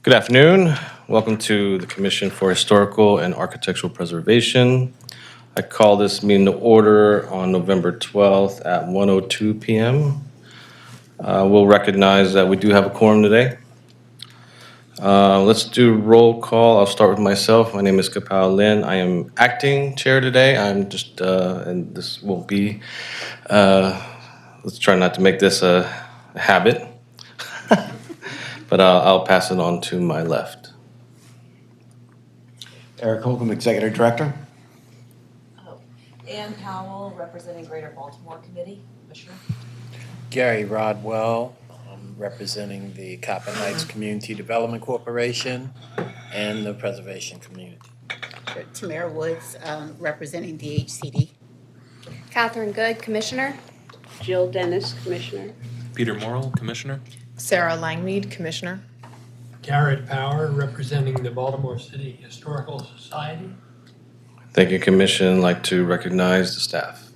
Good afternoon. Welcome to the Commission for Historical and Architectural Preservation. I call this meeting to order on November 12th at 1:02 p.m. We'll recognize that we do have a quorum today. Let's do roll call. I'll start with myself. My name is Kapow Lin. I am acting chair today. I'm just, and this won't be, let's try not to make this a habit, but I'll pass it on to my left. Eric Holcomb, Executive Director. Ann Powell, representing Greater Baltimore Committee, Commissioner. Gary Rodwell, representing the Copper Heights Community Development Corporation and the Preservation Community. Tamara Woods, representing DHCD. Catherine Good, Commissioner. Jill Dennis, Commissioner. Peter Morrill, Commissioner. Sarah Langmead, Commissioner. Garrett Power, representing the Baltimore City Historical Society. Thank you, Commission. I'd like to recognize the staff.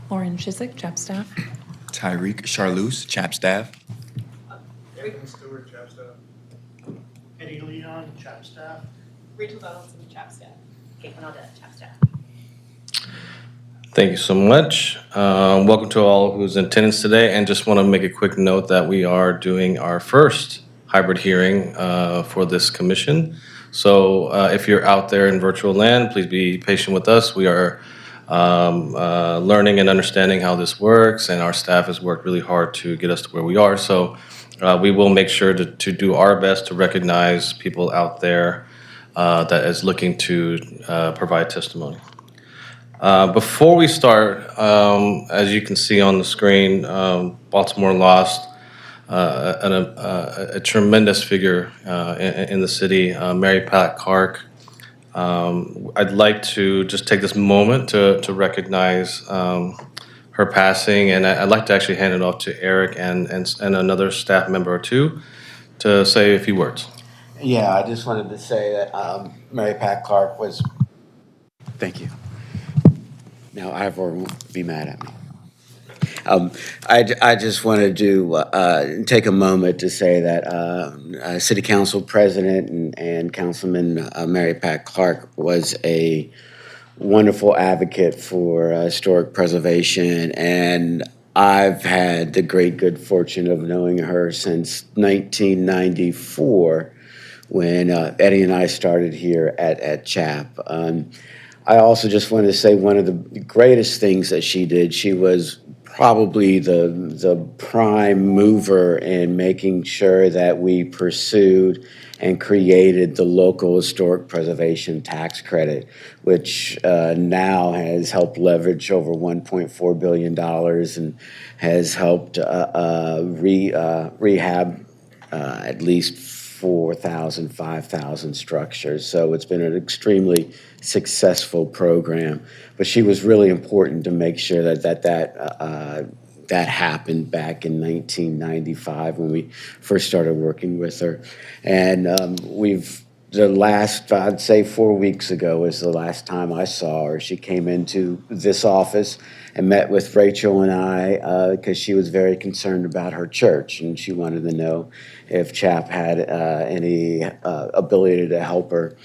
Lauren Chiswick, CHAP staff. Tyreek Charlouse, CHAP staff. Nathan Stewart, CHAP staff. Eddie Leon, CHAP staff. Rachel Donaldson, CHAP staff. Caitlin Aldette, CHAP staff. Thank you so much. Welcome to all who's in attendance today, and just want to make a quick note that we are doing our first hybrid hearing for this commission. So if you're out there in virtual land, please be patient with us. We are learning and understanding how this works, and our staff has worked really hard to get us to where we are. So we will make sure to do our best to recognize people out there that is looking to provide testimony. Before we start, as you can see on the screen, Baltimore lost a tremendous figure in the city, Mary Pat Clark. I'd like to just take this moment to recognize her passing, and I'd like to actually hand it off to Eric and another staff member or two to say a few words. Yeah, I just wanted to say that Mary Pat Clark was. Thank you. Now Ivor won't be mad at me. I just wanted to take a moment to say that City Council President and Councilman Mary Pat Clark was a wonderful advocate for historic preservation, and I've had the great good fortune of knowing her since 1994 when Eddie and I started here at CHAP. I also just wanted to say one of the greatest things that she did, she was probably the prime mover in making sure that we pursued and created the local historic preservation tax credit, which now has helped leverage over $1.4 billion and has helped rehab at least 4,000, 5,000 structures. So it's been an extremely successful program. But she was really important to make sure that happened back in 1995 when we first started working with her. And the last, I'd say 4 weeks ago was the last time I saw her. She came into this office and met with Rachel and I because she was very concerned about her church, and she wanted to know if CHAP had any ability to help her,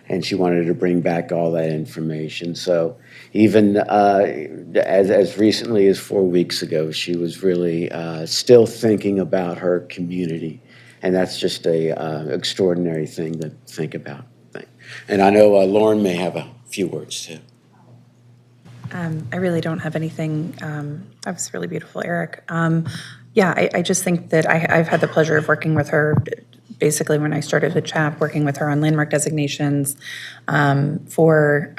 and she wanted to bring back all that information. So even as recently as 4 weeks ago, she was really still thinking about her community. And that's just a extraordinary thing to think about. And I know Lauren may have a few words too. I really don't have anything. That was really beautiful, Eric. I just think that I've had the pleasure of working with her basically when I started at CHAP, working with her on landmark designations for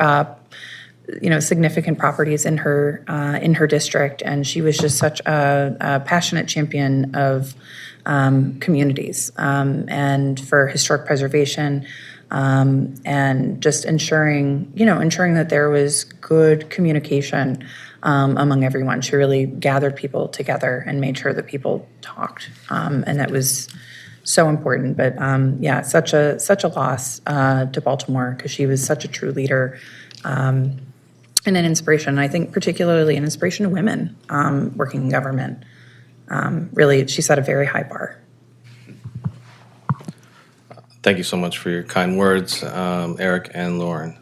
significant properties in her district, and she was just such a passionate champion of communities and for historic preservation, and just ensuring that there was good communication among everyone. She really gathered people together and made sure that people talked, and that was so important. But such a loss to Baltimore, because she was such a true leader and an inspiration. I think particularly an inspiration to women working in government. Really, she set a very high bar. Thank you so much for your kind words, Eric and Lauren.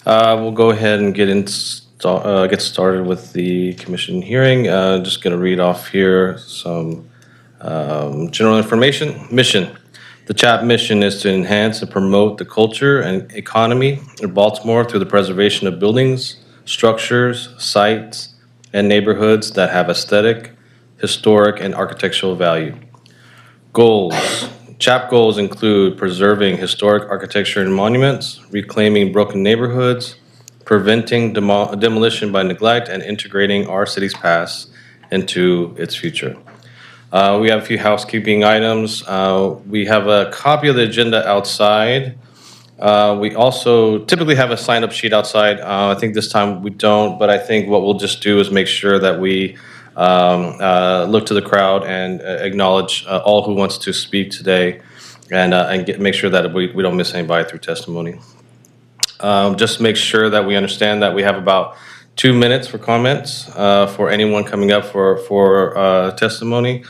We'll go ahead and get started with the commission hearing. Just going to read off here some general information. Mission. The CHAP mission is to enhance and promote the culture and economy of Baltimore through the preservation of buildings, structures, sites, and neighborhoods that have aesthetic, historic, and architectural value. Goals. CHAP goals include preserving historic architecture and monuments, reclaiming broken neighborhoods, preventing demolition by neglect, and integrating our city's past into its future. We have a few housekeeping items. We have a copy of the agenda outside. We also typically have a sign-up sheet outside. I think this time we don't, but I think what we'll just do is make sure that we look to the crowd and acknowledge all who wants to speak today, and make sure that we don't miss anybody through testimony. Just make sure that we understand that we have about 2 minutes for comments for anyone coming up for testimony.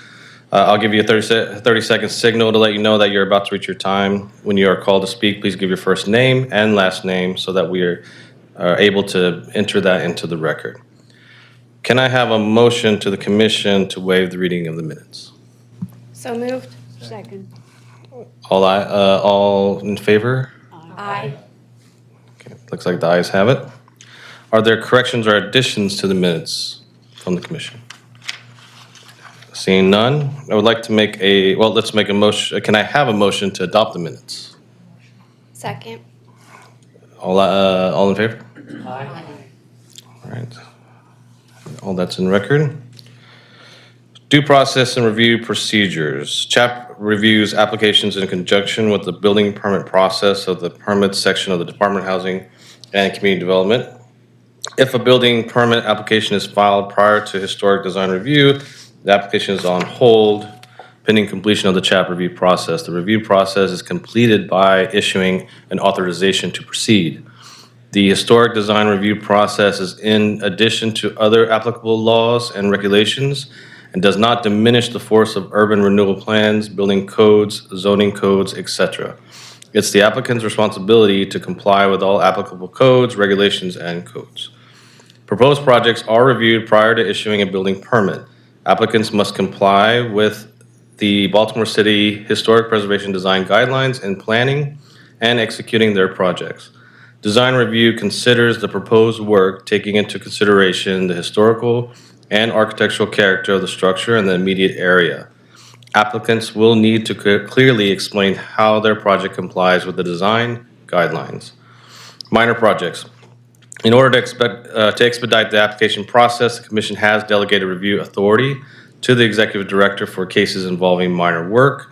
I'll give you a 30-second signal to let you know that you're about to reach your time. When you are called to speak, please give your first name and last name so that we are able to enter that into the record. Can I have a motion to the commission to waive the reading of the minutes? So moved. Second. All in favor? Aye. Okay, looks like the ayes have it. Are there corrections or additions to the minutes from the commission? Seeing none, I would like to let's make a motion. Can I have a motion to adopt the minutes? Second. All in favor? Aye. All right. All that's in record. Due process and review procedures. CHAP reviews applications in conjunction with the building permit process of the permits section of the Department of Housing and Community Development. If a building permit application is filed prior to historic design review, the application is on hold pending completion of the CHAP review process. The review process is completed by issuing an authorization to proceed. The historic design review process is in addition to other applicable laws and regulations and does not diminish the force of urban renewal plans, building codes, zoning codes, etc. It's the applicant's responsibility to comply with all applicable codes, regulations, and codes. Proposed projects are reviewed prior to issuing a building permit. Applicants must comply with the Baltimore City Historic Preservation Design Guidelines in planning and executing their projects. Design review considers the proposed work, taking into consideration the historical and architectural character of the structure and the immediate area. Applicants will need to clearly explain how their project complies with the design guidelines. Minor projects. In order to expedite the application process, the Commission has delegated review authority to the Executive Director for cases involving minor work.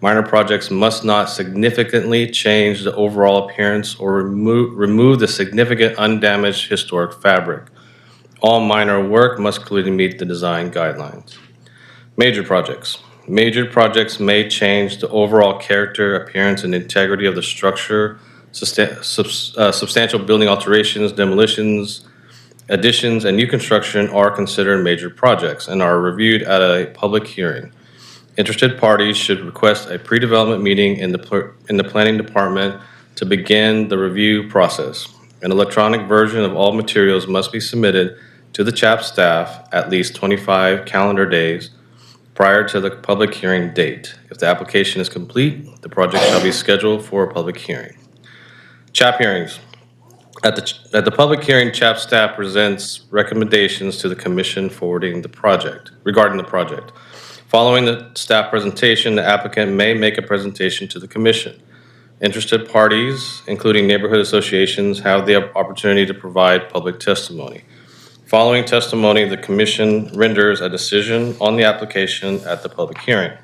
Minor projects must not significantly change the overall appearance or remove the significant undamaged historic fabric. All minor work must clearly meet the design guidelines. Major projects. Major projects may change the overall character, appearance, and integrity of the structure. Substantial building alterations, demolitions, additions, and new construction are considered major projects and are reviewed at a public hearing. Interested parties should request a pre-development meeting in the planning department to begin the review process. An electronic version of all materials must be submitted to the CHAP staff at least 25 calendar days prior to the public hearing date. If the application is complete, the project shall be scheduled for a public hearing. CHAP hearings. At the public hearing, CHAP staff presents recommendations to the commission regarding the project. Following the staff presentation, the applicant may make a presentation to the commission. Interested parties, including neighborhood associations, have the opportunity to provide public testimony. Following testimony, the commission renders a decision on the application at the public hearing.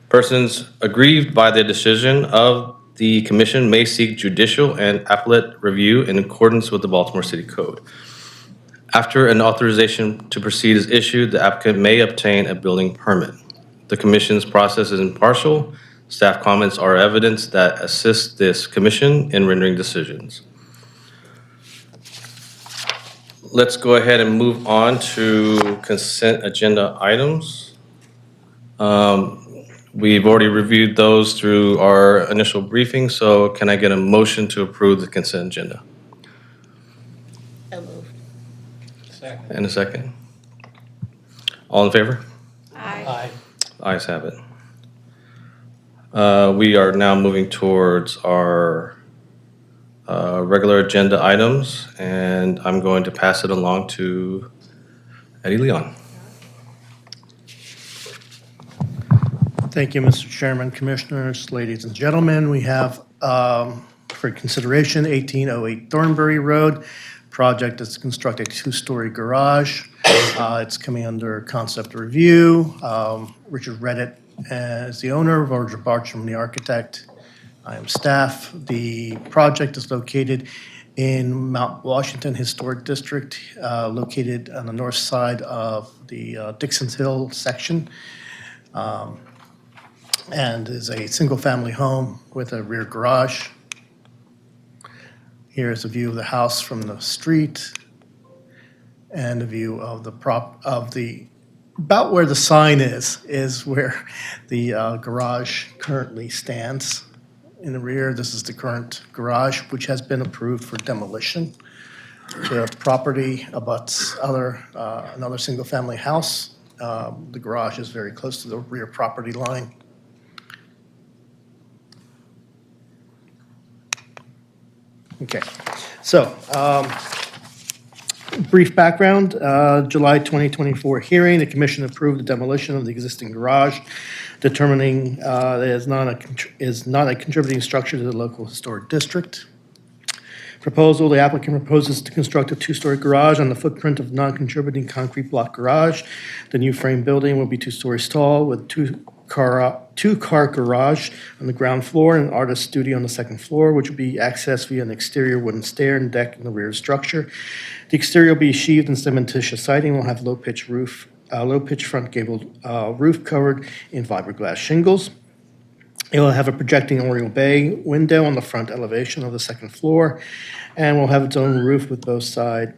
Persons aggrieved by the decision of the commission may seek judicial and appellate review in accordance with the Baltimore City Code. After an authorization to proceed is issued, the applicant may obtain a building permit. The commission's process is impartial. Staff comments are evidence that assists this commission in rendering decisions. Let's go ahead and move on to consent agenda items. We've already reviewed those through our initial briefing, so can I get a motion to approve the consent agenda? So moved. And a second? All in favor? Aye. Ayes have it. We are now moving towards our regular agenda items, and I'm going to pass it along to Eddie Leon. Thank you, Mr. Chairman, Commissioners, ladies and gentlemen. We have for consideration 1808 Thornbury Road. Project is to construct a two-story garage. It's coming under concept review. Richard Redditt is the owner, Roger Bartram, the architect. I am staff. The project is located in Mount Washington Historic District, located on the north side of the Dixon's Hill section, and is a single-family home with a rear garage. Here's a view of the house from the street, and a view of about where the sign is where the garage currently stands. In the rear, this is the current garage, which has been approved for demolition. The property abuts another single-family house. The garage is very close to the rear property line. Okay, so brief background, July 2024 hearing, the commission approved the demolition of the existing garage, determining that it is not a contributing structure to the local historic district. Proposal, the applicant proposes to construct a two-story garage on the footprint of non-contributing concrete block garage. The new frame building will be 2 stories tall with two-car garage on the ground floor and an artist studio on the second floor, which will be accessed via an exterior wooden stair and deck in the rear structure. The exterior will be sheathed in cementitious siding. Will have low-pitch front gabled roof covered in fiberglass shingles. It will have a projecting oriel bay window on the front elevation of the second floor, and will have its own roof with both sided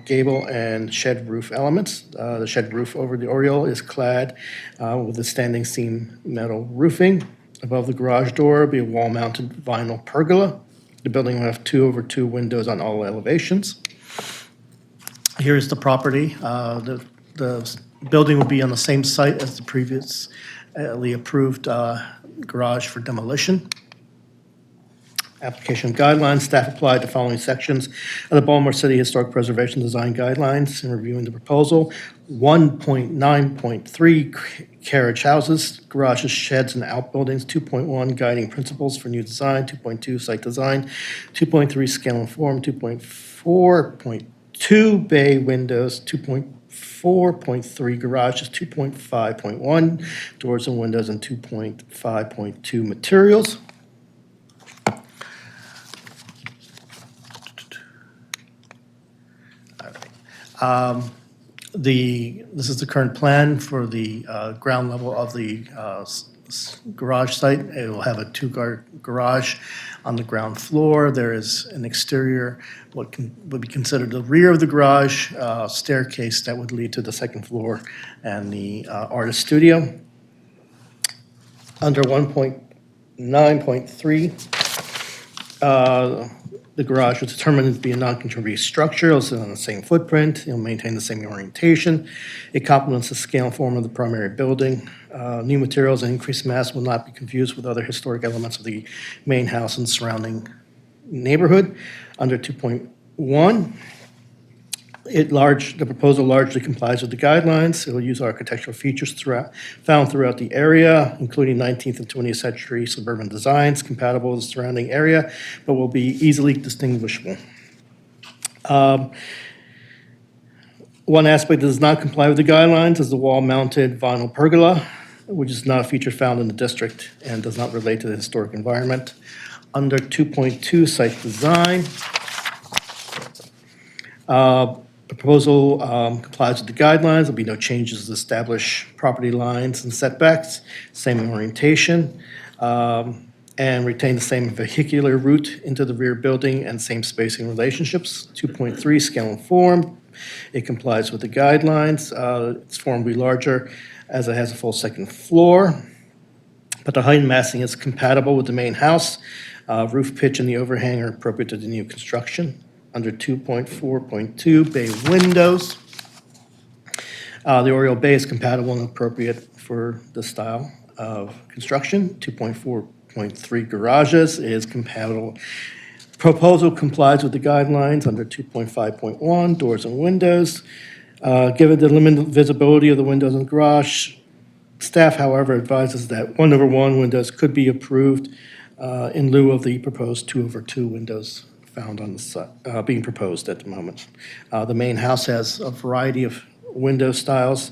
gable and shed roof elements. The shed roof over the oriel is clad with a standing seam metal roofing. Above the garage door will be a wall-mounted vinyl pergola. The building will have 2/2 windows on all elevations. Here's the property. The building will be on the same site as the previously approved garage for demolition. Application guidelines, staff applied the following sections of the Baltimore City Historic Preservation Design Guidelines in reviewing the proposal. 1.9.3 carriage houses, garages, sheds, and outbuildings. 2.1 guiding principles for new design. 2.2 site design. 2.3 scale and form. 2.4.2 bay windows. 2.4.3 garages. 2.5.1 doors and windows, and 2.5.2 materials. This is the current plan for the ground level of the garage site. It will have a two-car garage on the ground floor. There is an exterior, what would be considered the rear of the garage, staircase that would lead to the second floor and the artist studio. Under 1.9.3, the garage was determined to be a non-contributing structure. It'll sit on the same footprint. It'll maintain the same orientation. It complements the scale and form of the primary building. New materials and increased mass will not be confused with other historic elements of the main house and surrounding neighborhood. Under 2.1, the proposal largely complies with the guidelines. It will use architectural features found throughout the area, including 19th and 20th century suburban designs compatible with the surrounding area, but will be easily distinguishable. One aspect that does not comply with the guidelines is the wall-mounted vinyl pergola, which is not a feature found in the district and does not relate to the historic environment. Under 2.2 site design, the proposal complies with the guidelines. There'll be no changes to establish property lines and setbacks, same orientation, and retain the same vehicular route into the rear building and same spacing relationships. 2.3 scale and form. It complies with the guidelines. Its form will be larger as it has a full second floor, but the height and massing is compatible with the main house. Roof pitch and the overhang are appropriate to the new construction. Under 2.4.2, bay windows. The Oriole bay is compatible and appropriate for the style of construction. 2.4.3 garages is compatible. Proposal complies with the guidelines under 2.5.1, doors and windows. Given the limited visibility of the windows in the garage, staff, however, advises that 1/1 windows could be approved in lieu of the proposed 2/2 windows found on the site, being proposed at the moment. The main house has a variety of window styles,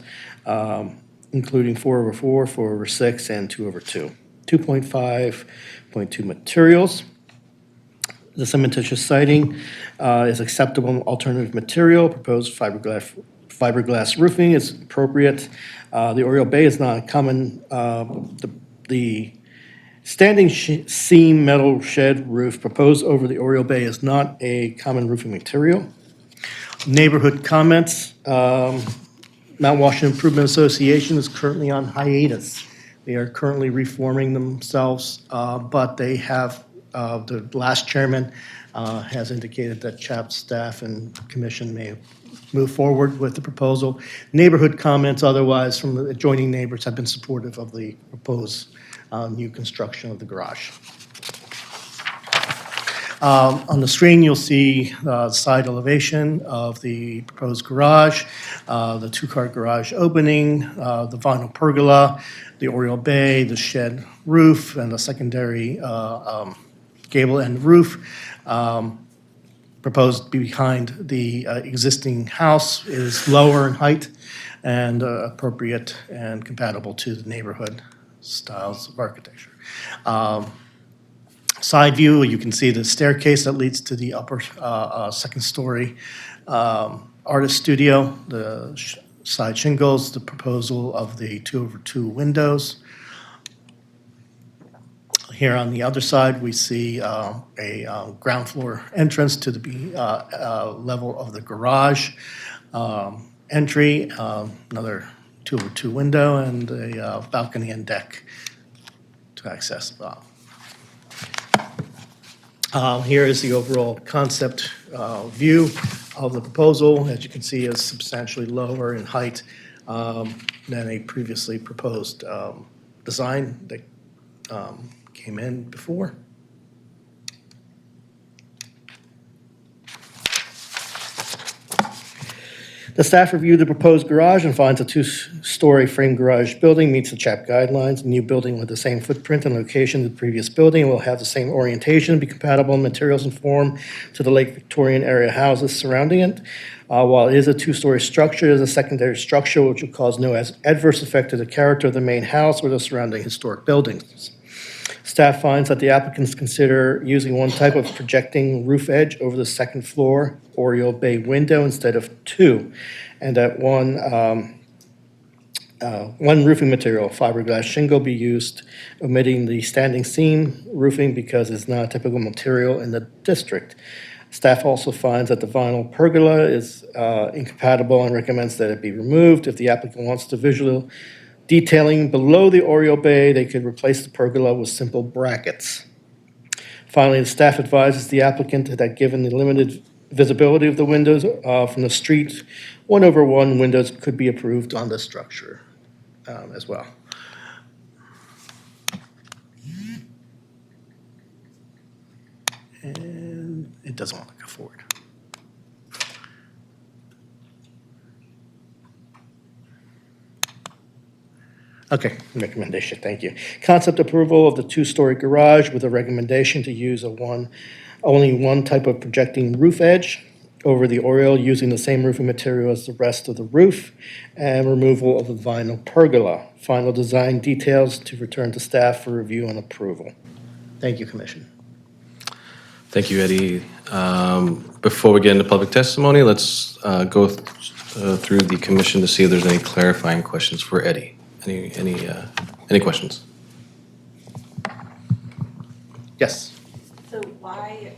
including 4/4, 4/6, and 2/2. 2.5.2 materials. The cementitious siding is acceptable alternative material. Proposed fiberglass roofing is appropriate. The Oriole bay is not a common, the standing seam metal shed roof proposed over the Oriole bay is not a common roofing material. Neighborhood comments. Mount Washington Improvement Association is currently on hiatus. They are currently reforming themselves, but they have, the last chairman has indicated that CHAP staff and commission may move forward with the proposal. Neighborhood comments otherwise from the adjoining neighbors have been supportive of the proposed new construction of the garage. On the screen, you'll see the side elevation of the proposed garage, the two-car garage opening, the vinyl pergola, the Oriole bay, the shed roof, and the secondary gable end roof. Proposed behind the existing house is lower in height and appropriate and compatible to the neighborhood styles of architecture. Side view, you can see the staircase that leads to the upper second story artist studio, the side shingles, the proposal of the 2/2 windows. Here on the other side, we see a ground floor entrance to the level of the garage entry, another 2/2 window, and a balcony and deck to access. Here is the overall concept view of the proposal. As you can see, is substantially lower in height than a previously proposed design that came in before. The staff reviewed the proposed garage and finds a two-story frame garage building meets the CHAP guidelines. The new building with the same footprint and location as the previous building will have the same orientation, be compatible in materials and form to the Lake Victorian area houses surrounding it. While it is a two-story structure, it is a secondary structure which will cause no adverse effect to the character of the main house or the surrounding historic buildings. Staff finds that the applicants consider using one type of projecting roof edge over the second floor Oriole bay window instead of two, and that one roofing material, fiberglass shingle, be used, omitting the standing seam roofing because it's not a typical material in the district. Staff also finds that the vinyl pergola is incompatible and recommends that it be removed. If the applicant wants to visual detailing below the Oriole bay, they could replace the pergola with simple brackets. Finally, the staff advises the applicant that given the limited visibility of the windows from the street, 1/1 windows could be approved on the structure as well. And it doesn't want to go forward. Okay, recommendation, thank you. Concept approval of the two-story garage with a recommendation to use only one type of projecting roof edge over the Oriole using the same roofing material as the rest of the roof, and removal of the vinyl pergola. Final design details to return to staff for review and approval. Thank you, Commission. Thank you, Eddie. Before we get into public testimony, let's go through the commission to see if there's any clarifying questions for Eddie. Any questions? Yes. So why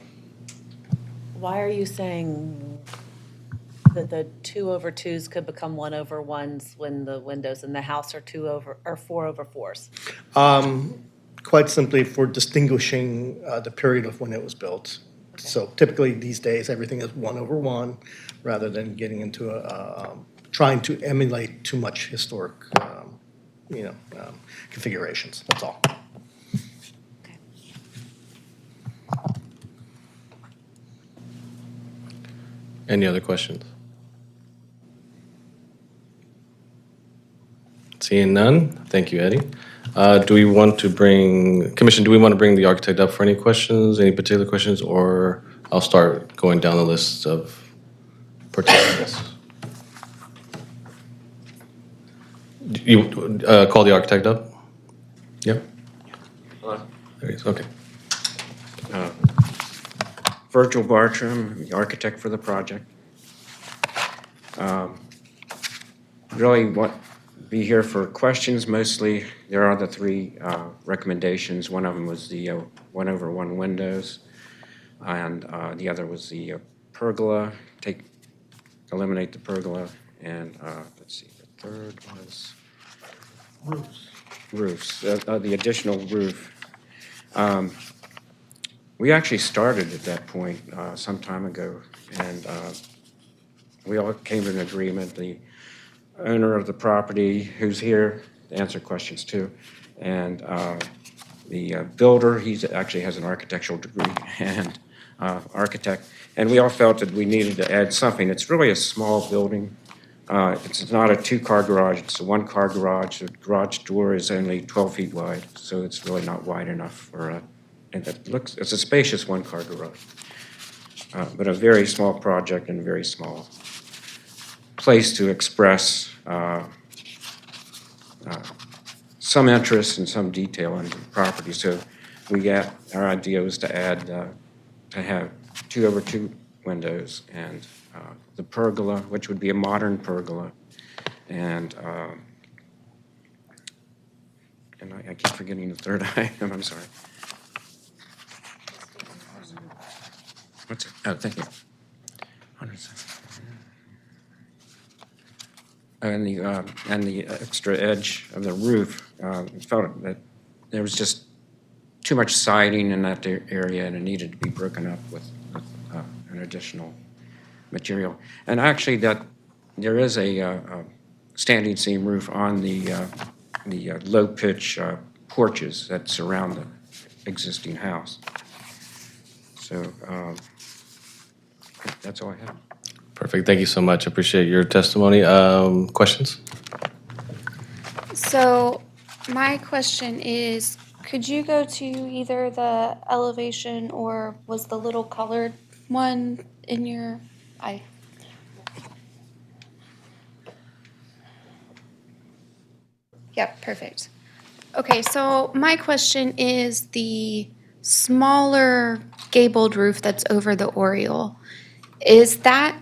are you saying that the 2/2s could become 1/1s when the windows in the house are 4/4s? Quite simply for distinguishing the period of when it was built. So typically these days, everything is 1/1, rather than getting into trying to emulate too much historic, configurations, that's all. Any other questions? Seeing none, thank you, Eddie. Do we want to bring, Commission, do we want to bring the architect up for any questions, any particular questions, or I'll start going down the list of participants? You call the architect up? Yep. Hello. There he is, okay. Virgil Bartram, the architect for the project. Really want to be here for questions mostly. There are the three recommendations. One of them was the 1/1 windows, and the other was the pergola, eliminate the pergola, and let's see, the third was roofs, the additional roof. We actually started at that point some time ago, and we all came to an agreement. The owner of the property, who's here to answer questions too, and the builder, he actually has an architectural degree, and architect, and we all felt that we needed to add something. It's really a small building. It's not a two-car garage, it's a one-car garage. The garage door is only 12 feet wide, so it's really not wide enough for a, and it's a spacious one-car garage. But a very small project and a very small place to express some interest and some detail in the property. So our idea was to add, to have 2/2 windows and the pergola, which would be a modern pergola. And I keep forgetting the third item, I'm sorry. What's it? Oh, thank you. And the extra edge of the roof, felt that there was just too much siding in that area, and it needed to be broken up with an additional material. And actually, that there is a standing seam roof on the low pitch porches that surround the existing house. So that's all I have. Perfect, thank you so much, appreciate your testimony. Questions? So my question is, could you go to either the elevation or was the little colored one in your, Yep, perfect. Okay, so my question is the smaller gabled roof that's over the Oriole. Is that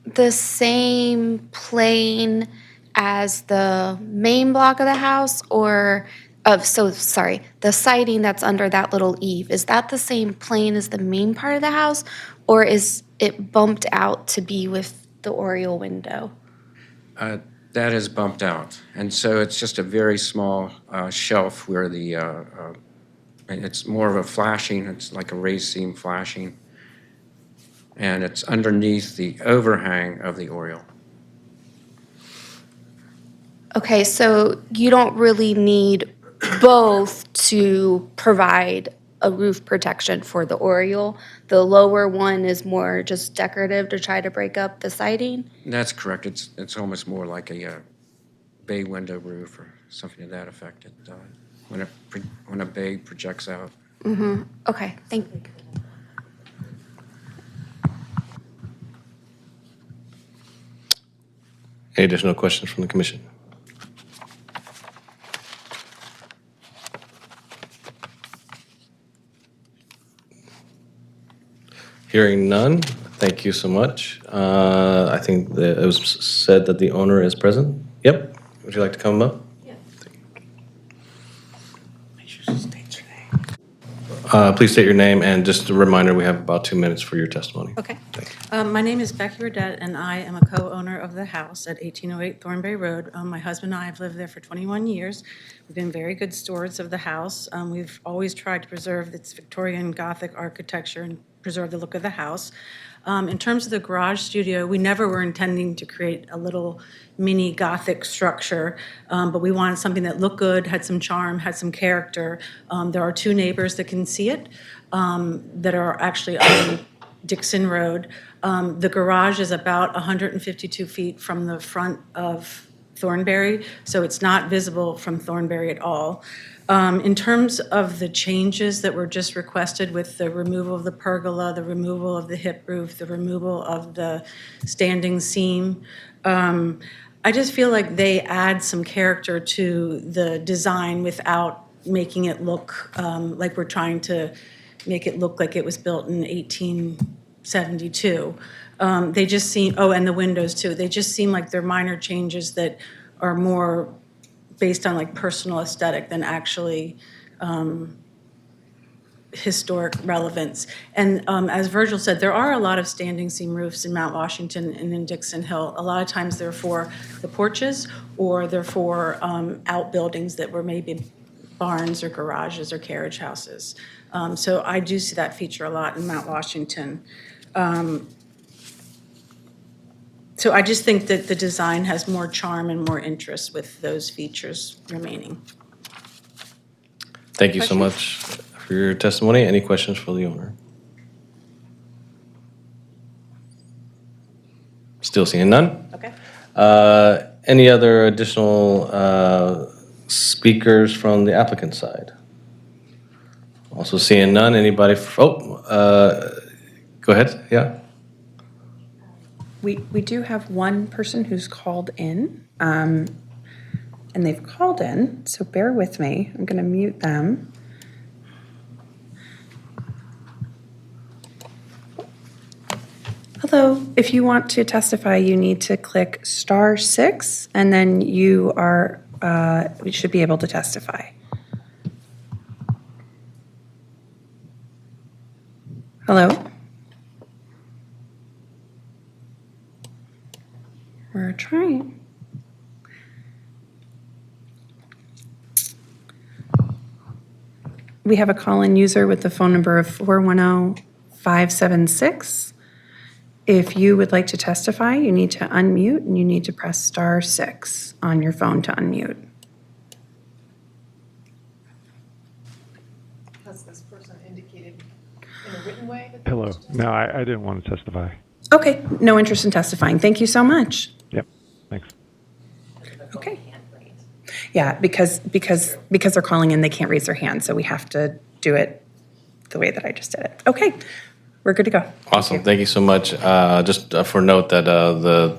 the same plane as the main block of the house or the siding that's under that little eave, is that the same plane as the main part of the house or is it bumped out to be with the Oriole window? That is bumped out, and so it's just a very small shelf where it's more of a flashing, it's like a raised seam flashing, and it's underneath the overhang of the Oriole. Okay, so you don't really need both to provide a roof protection for the Oriole. The lower one is more just decorative to try to break up the siding? That's correct. It's almost more like a bay window roof or something to that effect. When a bay projects out. Mm-hmm. Okay, thank you. Any additional questions from the commission? Hearing none, thank you so much. I think that it was said that the owner is present. Yep, would you like to come up? Please state your name, and just a reminder, we have about 2 minutes for your testimony. Okay. My name is Becky Redette, and I am a co-owner of the house at 1808 Thornbury Road. My husband and I have lived there for 21 years. We've been very good stewards of the house. We've always tried to preserve its Victorian Gothic architecture and preserve the look of the house. In terms of the garage studio, we never were intending to create a little mini Gothic structure, but we wanted something that looked good, had some charm, had some character. There are 2 neighbors that can see it that are actually on Dixon Road. The garage is about 152 feet from the front of Thornbury, so it's not visible from Thornbury at all. In terms of the changes that were just requested with the removal of the pergola, the removal of the hip roof, the removal of the standing seam, I just feel like they add some character to the design without making it look like we're trying to make it look like it was built in 1872. They just seem, oh, and the windows too, they just seem like they're minor changes that are more based on like personal aesthetic than actually historic relevance. And as Virgil said, there are a lot of standing seam roofs in Mount Washington and in Dixon Hill. A lot of times they're for the porches or they're for outbuildings that were maybe barns or garages or carriage houses. So I do see that feature a lot in Mount Washington. So I just think that the design has more charm and more interest with those features remaining. Thank you so much for your testimony. Any questions for the owner? Still seeing none? Okay. Any other additional speakers from the applicant side? Also seeing none. Anybody? Go ahead. Yeah. We do have one person who's called in, and they've called in, so bear with me. I'm going to mute them. Hello, if you want to testify, you need to click *6, and then you should be able to testify. Hello? We're trying. We have a call-in user with the phone number of 410-576. If you would like to testify, you need to unmute and you need to press *6 on your phone to unmute. Has this person indicated in a written way? Hello. No, I didn't want to testify. Okay, no interest in testifying. Thank you so much. Yep, thanks. Okay. Yeah, because they're calling in, they can't raise their hand, so we have to do it the way that I just did it. Okay, we're good to go. Awesome. Thank you so much. Just for note that the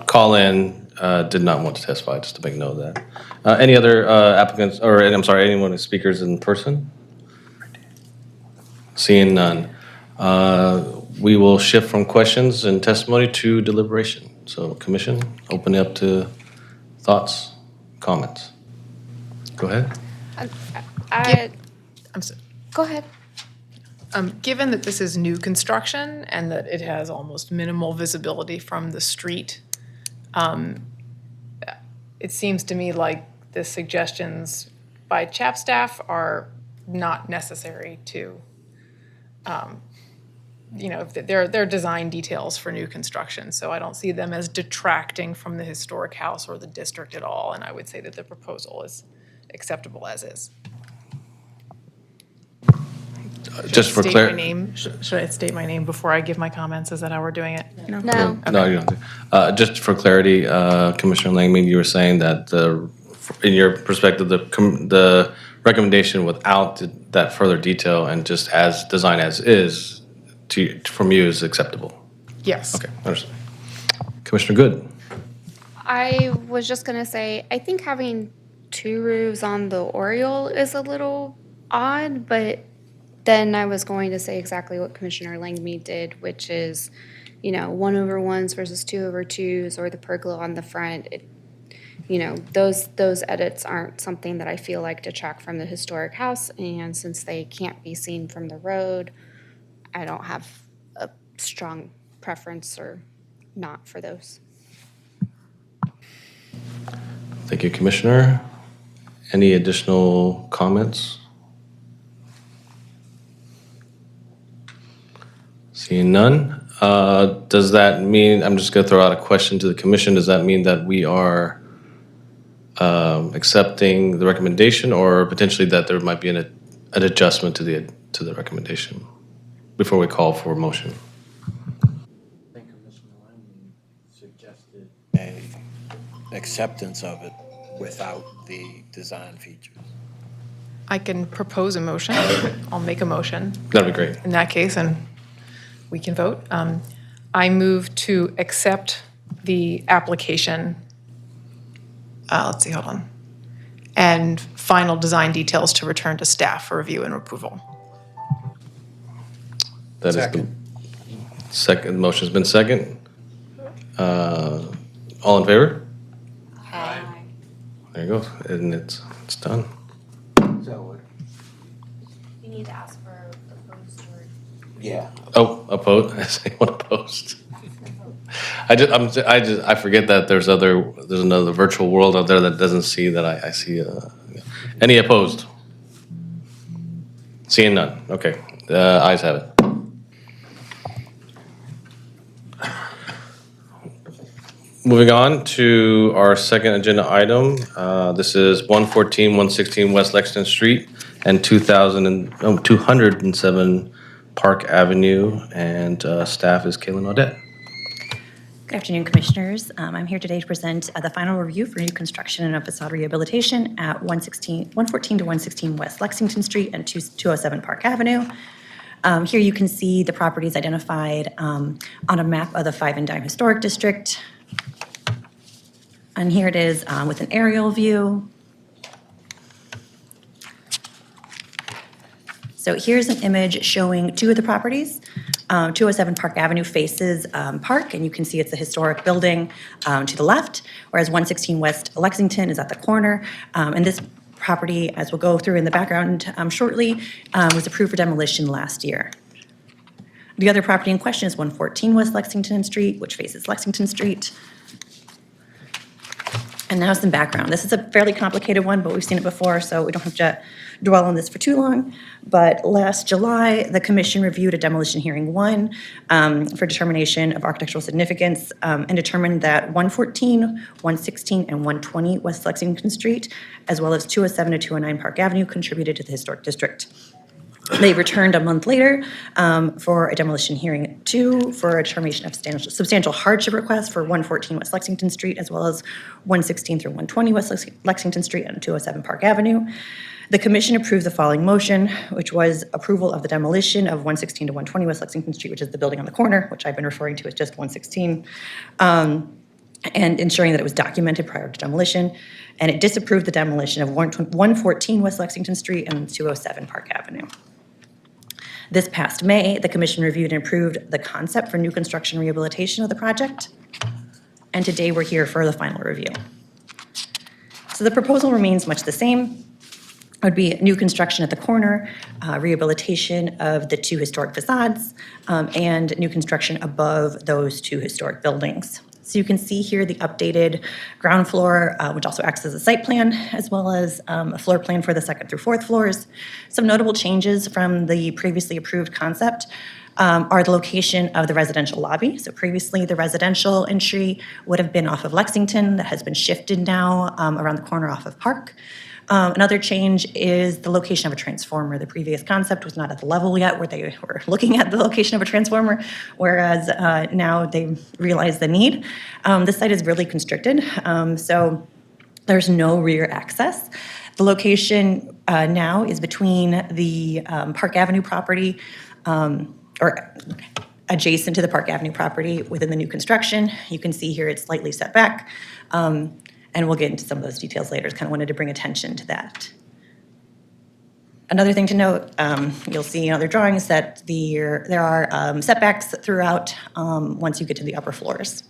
call-in did not want to testify, just to make note of that. Any other applicants, or I'm sorry, anyone speakers in person? Seeing none. We will shift from questions and testimony to deliberation. So, Commission, open it up to thoughts, comments. Go ahead. I'm sorry. Go ahead. Given that this is new construction and that it has almost minimal visibility from the street, it seems to me like the suggestions by CHAP staff are not necessary to, they're design details for new construction. So I don't see them as detracting from the historic house or the district at all. And I would say that the proposal is acceptable as is. Just for clarity. Should I state my name before I give my comments? Is that how we're doing it? No. No, you don't have to. Just for clarity, Commissioner Langman, you were saying that in your perspective, the recommendation without that further detail and just as design as is from you is acceptable. Yes. Okay, understood. Commissioner Good. I was just going to say, I think having 2 roofs on the Oriole is a little odd, but then I was going to say exactly what Commissioner Langmead did, which is, 1/1s versus 2/2s, or the pergola on the front. you know, those edits aren't something that I feel like detract from the historic house, and since they can't be seen from the road, I don't have a strong preference or not for those. Thank you, Commissioner. Any additional comments? Seeing none. Does that mean, I'm just going to throw out a question to the commission, does that mean that we are accepting the recommendation, or potentially that there might be an adjustment to the recommendation before we call for a motion? I think Commissioner Langley suggested a acceptance of it without the design features. I can propose a motion. I'll make a motion That'd be great. in that case, and we can vote. I move to accept the application, let's see, hold on, and final design details to return to staff for review and approval. That is the second, motion's been second. All in favor? Aye. There you go, and it's done. So, You need to ask for opposed or. yeah. Oh, opposed, I say what opposed? I forget that there's another virtual world out there that doesn't see that I see. Any opposed? Seeing none, okay, ayes have it. Moving on to our second agenda item. This is 114, 116 West Lexington Street and 207 Park Avenue, and staff is Kaylin Audette. Good afternoon, Commissioners. I'm here today to present the final review for new construction and facade rehabilitation at 114 to 116 West Lexington Street and 207 Park Avenue. Here you can see the properties identified on a map of the Five and Dime Historic District. And here it is with an aerial view. So here's an image showing two of the properties. 207 Park Avenue faces Park, and you can see it's a historic building to the left, whereas 116 West Lexington is at the corner. And this property, as we'll go through in the background shortly, was approved for demolition last year. The other property in question is 114 West Lexington Street, which faces Lexington Street. And now some background. This is a fairly complicated one, but we've seen it before, so we don't have to dwell on this for too long. But last July, the commission reviewed a demolition hearing 1 for determination of architectural significance and determined that 114, 116, and 120 West Lexington Street, as well as 207 to 209 Park Avenue, contributed to the historic district. They returned a month later for a demolition hearing 2 for a determination of substantial hardship request for 114 West Lexington Street, as well as 116 through 120 West Lexington Street and 207 Park Avenue. The commission approved the following motion, which was approval of the demolition of 116 to 120 West Lexington Street, which is the building on the corner, which I've been referring to as just 116, and ensuring that it was documented prior to demolition. And it disapproved the demolition of 114 West Lexington Street and 207 Park Avenue. This past May, the commission reviewed and approved the concept for new construction rehabilitation of the project. And today we're here for the final review. So the proposal remains much the same. It would be new construction at the corner, rehabilitation of the 2 historic facades, and new construction above those 2 historic buildings. So you can see here the updated ground floor, which also acts as a site plan, as well as a floor plan for the 2nd through 4th floors. Some notable changes from the previously approved concept are the location of the residential lobby. So previously, the residential entry would have been off of Lexington. That has been shifted now around the corner off of Park. Another change is the location of a transformer. The previous concept was not at the level yet where they were looking at the location of a transformer, whereas now they realize the need. This site is really constricted, so there's no rear access. The location now is between the Park Avenue property, or adjacent to the Park Avenue property within the new construction. You can see here it's slightly set back. And we'll get into some of those details later. Just kind of wanted to bring attention to that. Another thing to note, you'll see in other drawings that there are setbacks throughout once you get to the upper floors.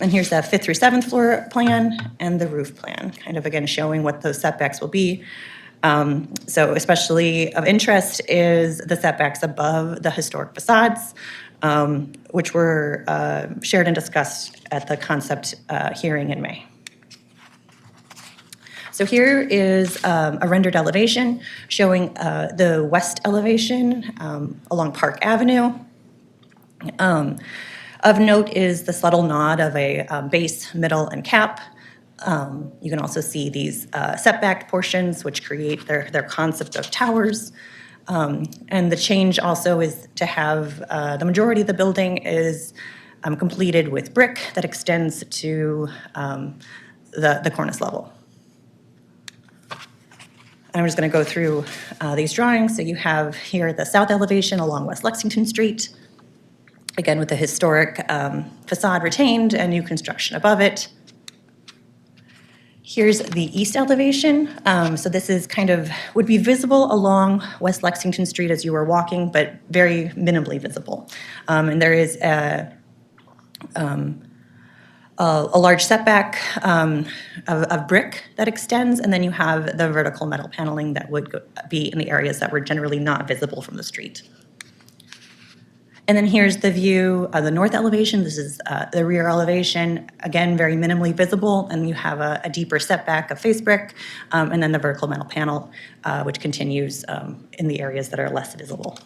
And here's the 5th through 7th floor plan and the roof plan, kind of again showing what those setbacks will be. So especially of interest is the setbacks above the historic facades, which were shared and discussed at the concept hearing in May. So here is a rendered elevation showing the west elevation along Park Avenue. Of note is the subtle nod of a base, middle, and cap. You can also see these setback portions, which create their concept of towers. And the change also is to have the majority of the building is completed with brick that extends to the cornice level. I'm just going to go through these drawings. So you have here the south elevation along West Lexington Street, again with the historic facade retained and new construction above it. Here's the east elevation. So this is kind of, would be visible along West Lexington Street as you were walking, but very minimally visible. And there is a large setback of brick that extends, and then you have the vertical metal paneling that would be in the areas that were generally not visible from the street. And then here's the view of the north elevation. This is the rear elevation, again, very minimally visible, and you have a deeper setback of face brick, and then the vertical metal panel, which continues in the areas that are less visible.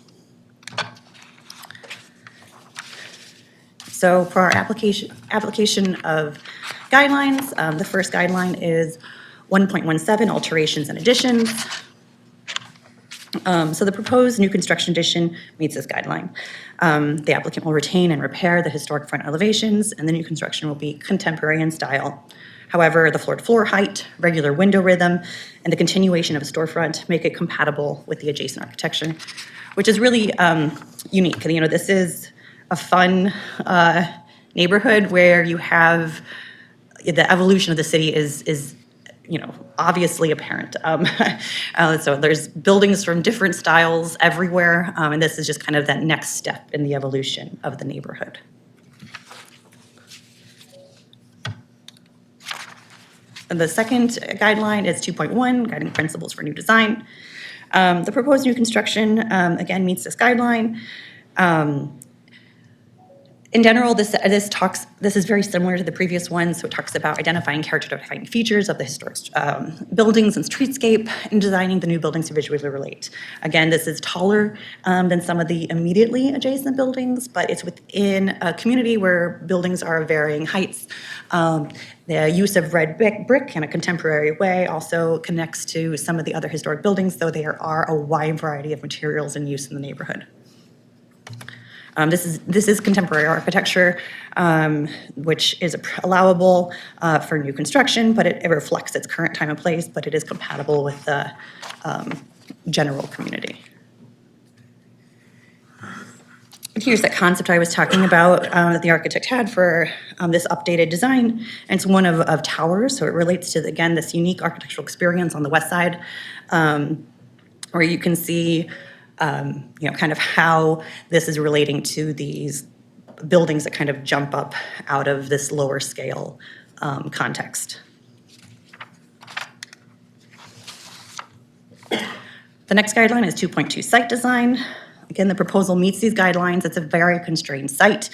So for our application of guidelines, the first guideline is 1.17, alterations and additions. So the proposed new construction addition meets this guideline. The applicant will retain and repair the historic front elevations, and the new construction will be contemporary in style. However, the floor-to-floor height, regular window rhythm, and the continuation of a storefront make it compatible with the adjacent architecture, which is really unique. You know, this is a fun neighborhood where you have the evolution of the city is you know, obviously apparent. So there's buildings from different styles everywhere, and this is just kind of that next step in the evolution of the neighborhood. And the second guideline is 2.1, guiding principles for new design. The proposed new construction, again, meets this guideline. In general, this is very similar to the previous one, so it talks about identifying character-defining features of the historic buildings and streetscape and designing the new buildings to visually relate. Again, this is taller than some of the immediately adjacent buildings, but it's within a community where buildings are of varying heights. The use of red brick in a contemporary way also connects to some of the other historic buildings, though there are a wide variety of materials in use in the neighborhood. This is contemporary architecture, which is allowable for new construction, but it reflects its current time and place, but it is compatible with the general community. And here's that concept I was talking about that the architect had for this updated design. And it's one of towers, so it relates to, again, this unique architectural experience on the west side, where you can see you know, kind of how this is relating to these buildings that kind of jump up out of this lower scale context. The next guideline is 2.2, site design. Again, the proposal meets these guidelines. It's a very constrained site.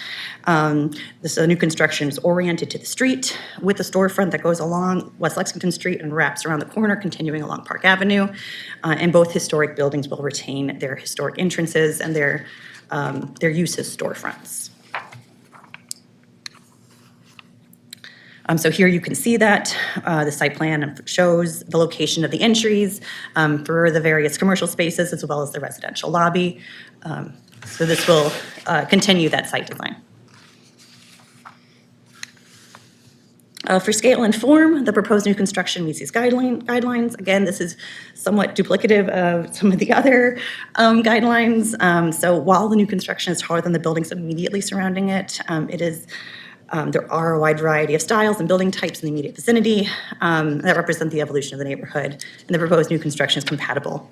This new construction is oriented to the street with a storefront that goes along West Lexington Street and wraps around the corner, continuing along Park Avenue. And both historic buildings will retain their historic entrances and their use as storefronts. So here you can see that the site plan shows the location of the entries for the various commercial spaces as well as the residential lobby. So this will continue that site design. For scale and form, the proposed new construction meets these guidelines. Again, this is somewhat duplicative of some of the other guidelines. So while the new construction is taller than the buildings immediately surrounding it, there are a wide variety of styles and building types in the immediate vicinity that represent the evolution of the neighborhood, and the proposed new construction is compatible.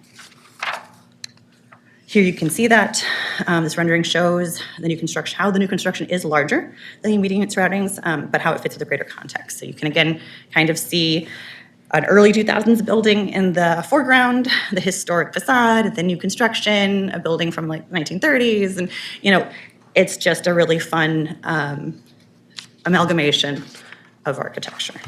Here you can see that. This rendering shows the new construction, how the new construction is larger than the immediate surroundings, but how it fits with the greater context. So you can again kind of see an early 2000s building in the foreground, the historic facade, the new construction, a building from like 1930s, and it's just a really fun amalgamation of architecture.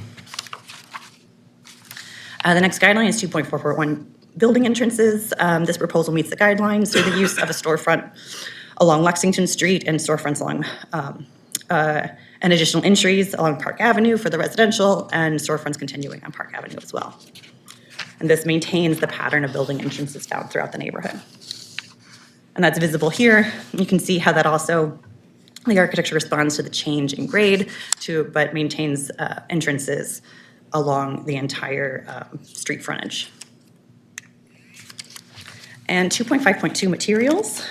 The next guideline is 2.441 building entrances. This proposal meets the guidelines through the use of a storefront along Lexington Street and storefronts along and additional entries along Park Avenue for the residential and storefronts continuing on Park Avenue as well. And this maintains the pattern of building entrances found throughout the neighborhood. And that's visible here. You can see how that also, the architecture responds to the change in grade but maintains entrances along the entire street frontage. And 2.5.2 materials.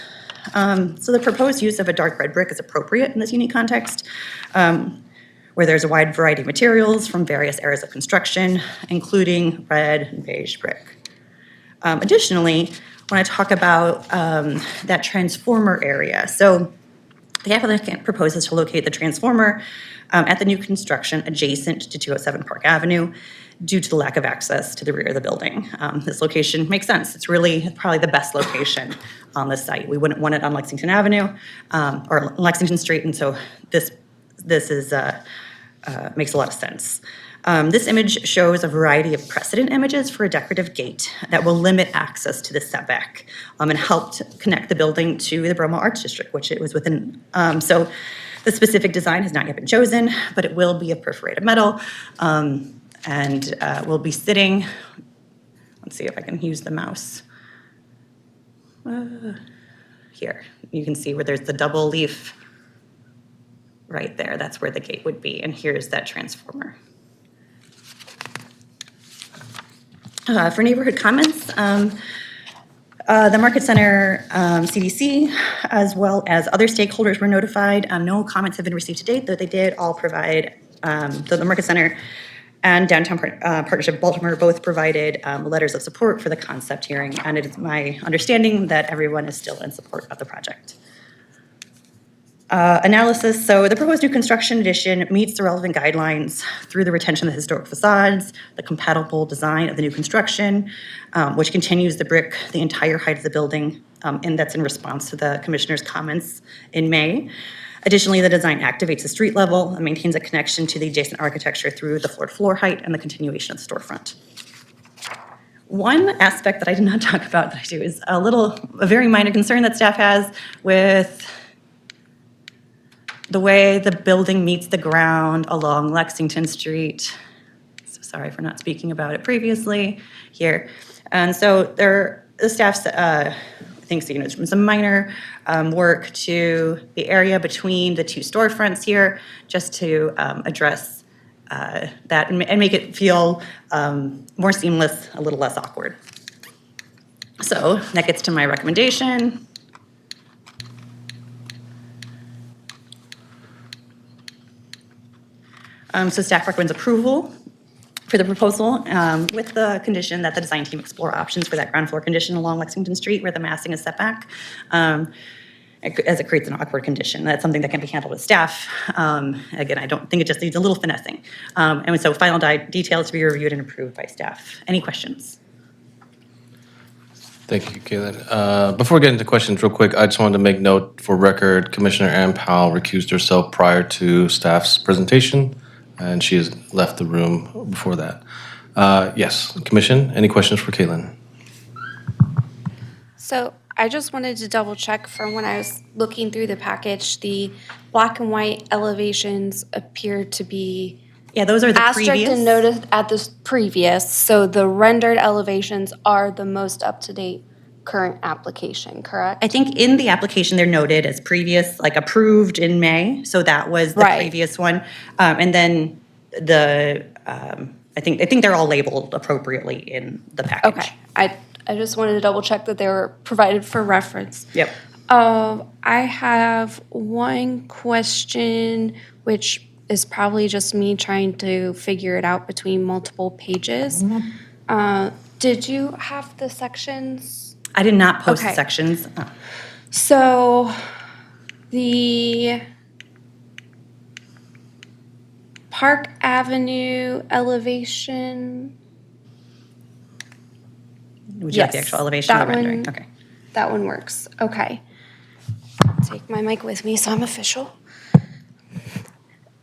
So the proposed use of a dark red brick is appropriate in this unique context, where there's a wide variety of materials from various eras of construction, including red and beige brick. Additionally, when I talk about that transformer area, so the applicant proposes to locate the transformer at the new construction adjacent to 207 Park Avenue due to the lack of access to the rear of the building. This location makes sense. It's really probably the best location on the site. We wouldn't want it on Lexington Avenue or Lexington Street, and so this is makes a lot of sense. This image shows a variety of precedent images for a decorative gate that will limit access to the setback and help to connect the building to the Bromo Arts District, which it was within. So the specific design has not yet been chosen, but it will be of perforated metal and will be sitting, let's see if I can use the mouse. Here, you can see where there's the double leaf right there. That's where the gate would be, and here's that transformer. For neighborhood comments, the Market Center CDC, as well as other stakeholders were notified. No comments have been received to date, though they did all provide, the Market Center and Downtown Partnership Baltimore both provided letters of support for the concept hearing, and it is my understanding that everyone is still in support of the project. Analysis, so the proposed new construction addition meets the relevant guidelines through the retention of the historic facades, the compatible design of the new construction, which continues the brick the entire height of the building, and that's in response to the commissioner's comments in May. Additionally, the design activates the street level and maintains a connection to the adjacent architecture through the floor-to-floor height and the continuation of the storefront. One aspect that I did not talk about that I do is a very minor concern that staff has with the way the building meets the ground along Lexington Street. So sorry for not speaking about it previously here. And so the staff thinks some minor work to the area between the two storefronts here, just to address that and make it feel more seamless, a little less awkward. So that gets to my recommendation. So staff recommends approval for the proposal with the condition that the design team explore options for that ground floor condition along Lexington Street where the massing is set back, as it creates an awkward condition. That's something that can be handled with staff. Again, I don't think it just needs a little finessing. And so final details to be reviewed and approved by staff. Any questions? Thank you, Caitlin. Before we get into questions real quick, I just wanted to make note for record, Commissioner Ann Powell recused herself prior to staff's presentation, and she has left the room before that. Yes, Commission, any questions for Caitlin? So I just wanted to double check from when I was looking through the package, the black and white elevations appear to be those are the asterisked previous. and noted at this previous. So the rendered elevations are the most up-to-date current application, correct? I think in the application they're noted as previous, like approved in May. So that was the previous one. And then I think they're all labeled appropriately in the package. Okay. I just wanted to double check that they were provided for reference. Yep. I have one question, which is probably just me trying to figure it out between multiple pages. Did you have the sections I did not post the Okay. sections. So the Park Avenue elevation. Would you like the actual elevation or that rendering? one- Okay. That one works. Okay. Take my mic with me so I'm official.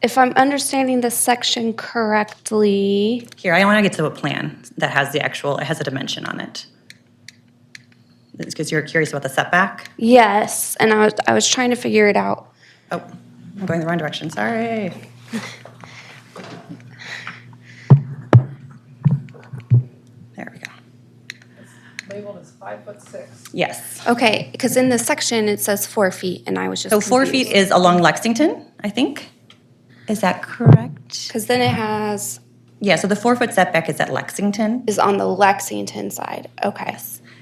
If I'm understanding this section correctly, Here, I want to get to a plan that has the actual, it has a dimension on it. It's because you're curious about the setback? yes, and I was trying to figure it out. Oh, I'm going the wrong direction, sorry. There we go. Labeled as 5'6". Yes. Okay, because in this section, it says 4 feet, and I was just So 4 feet is along Lexington, I think? Is that correct? Because then it has, Yeah, so the 4-foot setback is at Lexington. is on the Lexington side. Okay.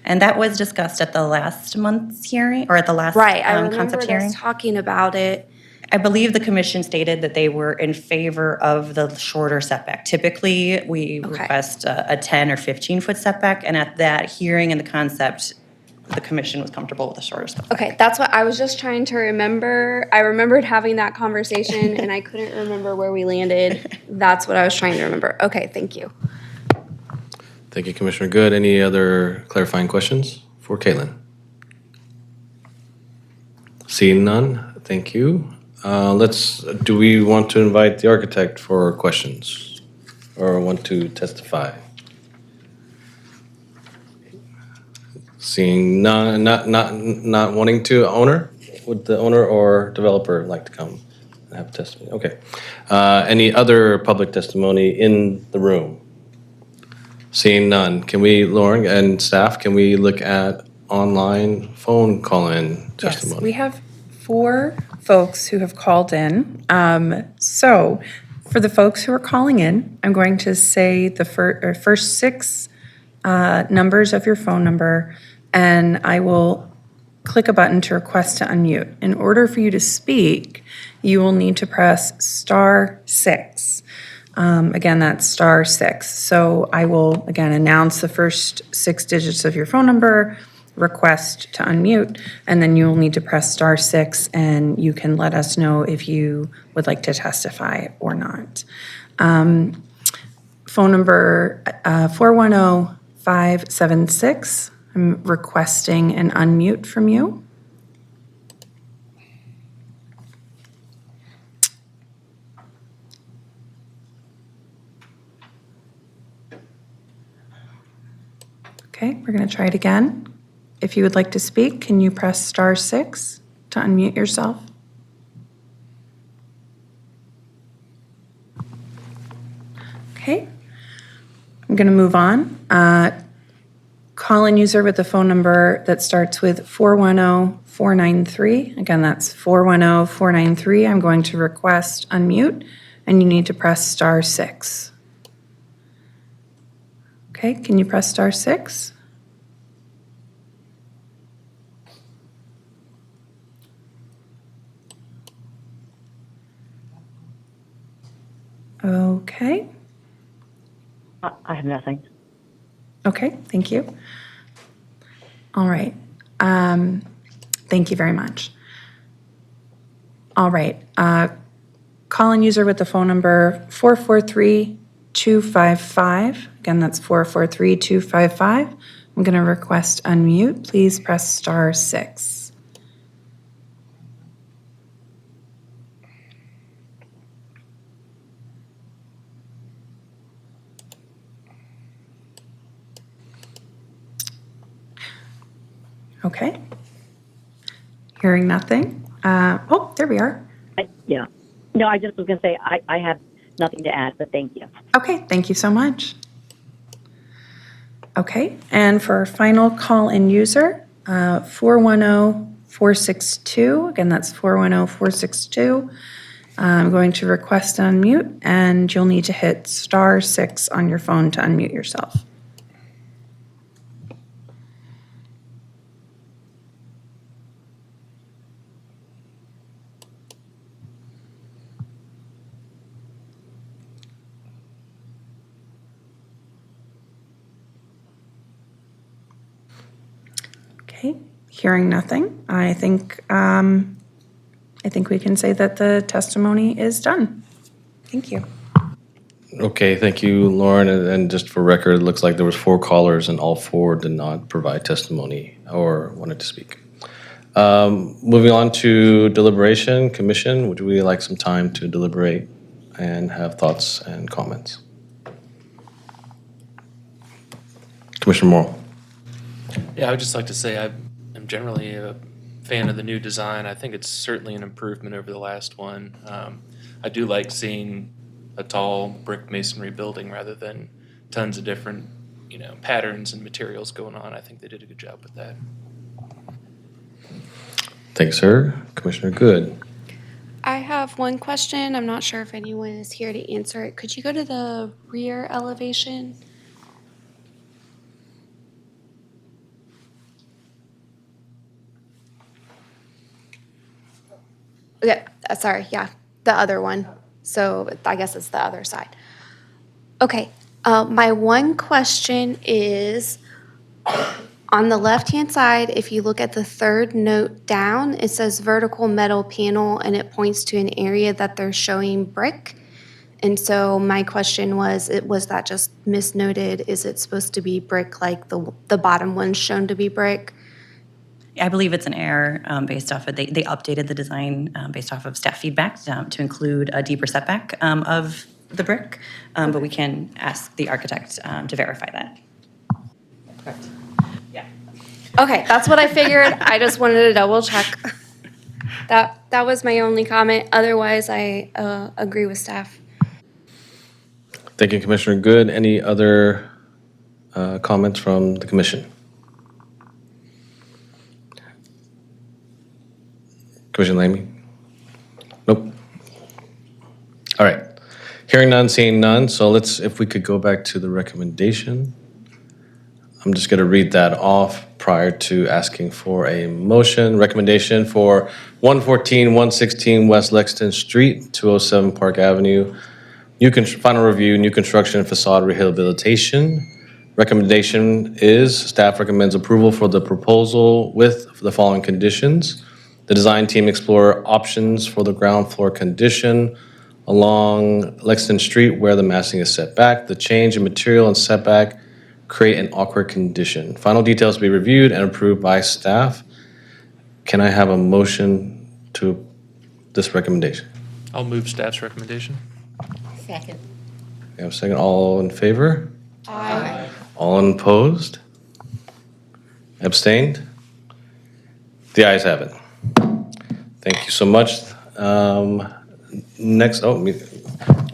And that was discussed at the last month's hearing, or at the last Right, I concept remembered hearing. us talking about it. I believe the commission stated that they were in favor of the shorter setback. Typically, we request a 10 or 15-foot setback, and at that hearing and the concept, the commission was comfortable with the shorter setback. Okay, that's what I was just trying to remember. I remembered having that conversation, and I couldn't remember where we landed. That's what I was trying to remember. Okay, thank you. Thank you, Commissioner Good. Any other clarifying questions for Caitlin? Seeing none, thank you. Do we want to invite the architect for questions or want to testify? Seeing none, not wanting to, owner? Would the owner or developer like to come and have testimony? Okay. Any other public testimony in the room? Seeing none, Lauren and staff, can we look at online phone call-in testimony? Yes, we have 4 folks who have called in. So for the folks who are calling in, I'm going to say the first 6 numbers of your phone number, and I will click a button to request to unmute. In order for you to speak, you will need to press *6. Again, that's *6. So I will, again, announce the first 6 digits of your phone number, request to unmute, and then you will need to press *6, and you can let us know if you would like to testify or not. Phone number 410-576. I'm requesting an unmute from you. Okay, we're going to try it again. If you would like to speak, can you press *6 to unmute yourself? Okay, I'm going to move on. Call-in user with the phone number that starts with 410-493. Again, that's 410-493. I'm going to request unmute, and you need to press *6. Okay, can you press *6? Okay. I have nothing. Okay, thank you. All right. Thank you very much. All right. Call-in user with the phone number 443-255. Again, that's 443-255. I'm going to request unmute. Please press *6. Okay. Hearing nothing. Oh, there we are. Yeah. No, I just was going to say I have nothing to add, but thank you. Okay, thank you so much. Okay, and for our final call-in user, 410-462. Again, that's 410-462. I'm going to request unmute, and you'll need to hit *6 on your phone to unmute yourself. Okay, hearing nothing, I think we can say that the testimony is done. Thank you. Okay, thank you, Lauren. And just for record, it looks like there was 4 callers and all 4 did not provide testimony or wanted to speak. Moving on to deliberation, commission, would we like some time to deliberate and have thoughts and comments? Commissioner Morrow. Yeah, I would just like to say I'm generally a fan of the new design. I think it's certainly an improvement over the last one. I do like seeing a tall brick masonry building rather than tons of different, patterns and materials going on. I think they did a good job with that. Thank you, sir. Commissioner Good. I have one question. I'm not sure if anyone is here to answer it. Could you go to the rear elevation? Yeah, sorry, yeah, the other one. So I guess it's the other side. Okay, my one question is, on the left-hand side, if you look at the third note down, it says vertical metal panel, and it points to an area that they're showing brick. And so my question was that just misnoted? Is it supposed to be brick like the bottom one's shown to be brick? I believe it's an error based off of, they updated the design based off of staff feedback to include a deeper setback of the brick, but we can ask the architect to verify that. Correct. Yeah. Okay, that's what I figured. I just wanted to double check. That was my only comment. Otherwise, I agree with staff. Thank you, Commissioner Good. Any other comments from the commission? Commissioner Lamy? Nope. All right. Hearing none, seeing none. So if we could go back to the recommendation. I'm just going to read that off prior to asking for a motion. Recommendation for 114, 116 West Lexington Street, 207 Park Avenue. Final review, new construction facade rehabilitation. Recommendation is staff recommends approval for the proposal with the following conditions. The design team explore options for the ground floor condition along Lexington Street where the massing is set back. The change in material and setback create an awkward condition. Final details be reviewed and approved by staff. Can I have a motion to this recommendation? I'll move staff's recommendation. Second. We have a second. All in favor? Aye. All opposed? Abstained? The ayes have it. Thank you so much.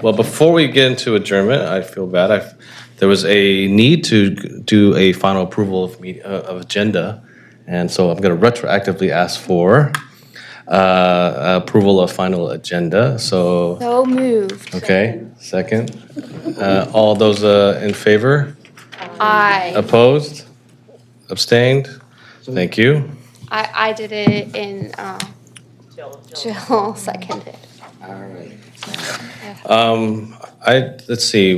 Before we get into adjournment, I feel bad. There was a need to do a final approval of agenda, and so I'm going to retroactively ask for approval of final agenda. So moved. Okay, second. All those in favor? Aye. Opposed? Abstained? Thank you. I did it in, Jill seconded. All right. Let's see,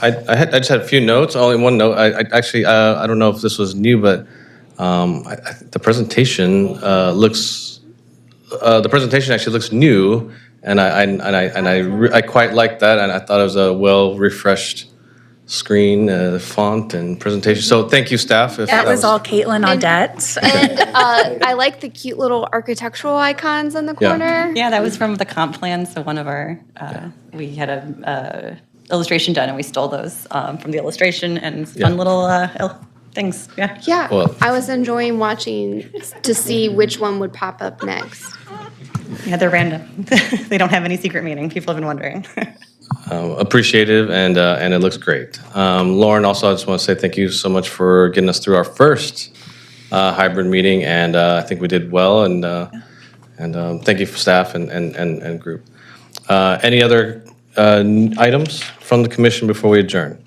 I just had a few notes, only one note. I don't know if this was new, but the presentation actually looks new, and I quite like that, and I thought it was a well refreshed screen, font, and presentation. So thank you, staff. That was all Caitlin Audette. And I like the cute little architectural icons in the corner. Yeah, that was from the comp plan. So one of our, we had a illustration done and we stole those from the illustration and fun little things. Yeah. Yeah, Well- I was enjoying watching to see which one would pop up next. Yeah, they're random. They don't have any secret meaning. People have been wondering. Appreciative, and it looks great. Lauren, also, I just want to say thank you so much for getting us through our first hybrid meeting, and I think we did well, and thank you for staff and group. Any other items from the commission before we adjourn?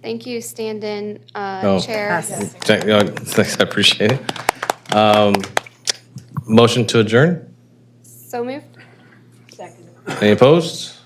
Thank you, stand-in Oh. chair. Thanks, I appreciate it. Motion to adjourn? So moved. Any opposed?